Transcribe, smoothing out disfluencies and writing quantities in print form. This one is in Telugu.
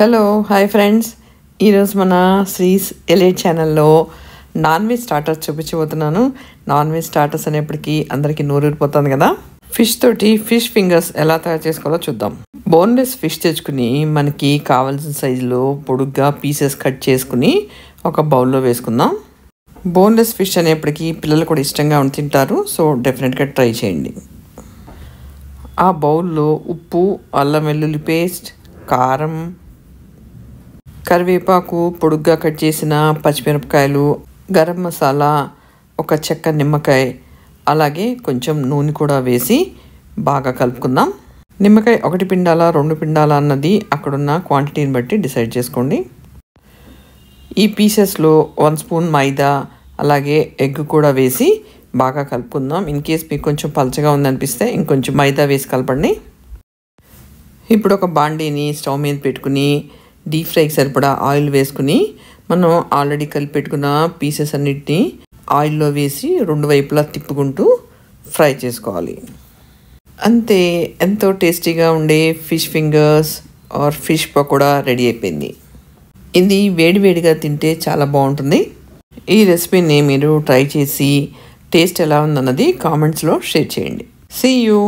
హలో హాయ్ ఫ్రెండ్స్, ఈరోజు మన శ్రీస్ ఎలైట్ ఛానల్లో నాన్ వెజ్ స్టార్టర్స్ చూపించబోతున్నాను. నాన్ వెజ్ స్టార్టర్స్ అనేప్పటికీ అందరికీ నోరూరిపోతుంది కదా. ఫిష్ తోటి ఫిష్ ఫింగర్స్ ఎలా తయారు చేసుకోవాలో చూద్దాం. బోన్లెస్ ఫిష్ తెచ్చుకుని మనకి కావాల్సిన సైజులో పొడుగ్గా పీసెస్ కట్ చేసుకుని ఒక బౌల్లో వేసుకుందాం. బోన్లెస్ ఫిష్ అనేప్పటికీ పిల్లలు కూడా ఇష్టంగా తింటారు, సో డెఫినెట్గా ట్రై చేయండి. ఆ బౌల్లో ఉప్పు, అల్లం వెల్లుల్లి పేస్ట్, కారం, కరివేపాకు, పొడుగ్గా కట్ చేసిన పచ్చిమిరపకాయలు, గరం మసాలా, ఒక చెక్క నిమ్మకాయ, అలాగే కొంచెం నూనె కూడా వేసి బాగా కలుపుకుందాం. నిమ్మకాయ 1 పిండాలా 2 పిండాలా అన్నది అక్కడున్న క్వాంటిటీని బట్టి డిసైడ్ చేసుకోండి. ఈ పీసెస్లో 1 స్పూన్ మైదా అలాగే ఎగ్ కూడా వేసి బాగా కలుపుకుందాం. ఇన్ కేస్ మీకు కొంచెం పలచగా ఉందనిపిస్తే ఇంకొంచెం మైదా వేసి కలపండి. ఇప్పుడు ఒక బాండీని స్టవ్ మీద పెట్టుకుని డీప్ ఫ్రైకి సరిపడా ఆయిల్ వేసుకుని మనం ఆల్రెడీ కలిపి పెట్టుకున్న పీసెస్ అన్నిటినీ ఆయిల్లో వేసి 2 వైపులా తిప్పుకుంటూ ఫ్రై చేసుకోవాలి. అంతే, ఎంతో టేస్టీగా ఉండే fish fingers or fish pakoda ready అయిపోయింది. ఇది వేడివేడిగా తింటే చాలా బాగుంటుంది. ఈ రెసిపీని మీరు ట్రై చేసి టేస్ట్ ఎలా ఉందన్నది కామెంట్స్లో షేర్ చేయండి. See you.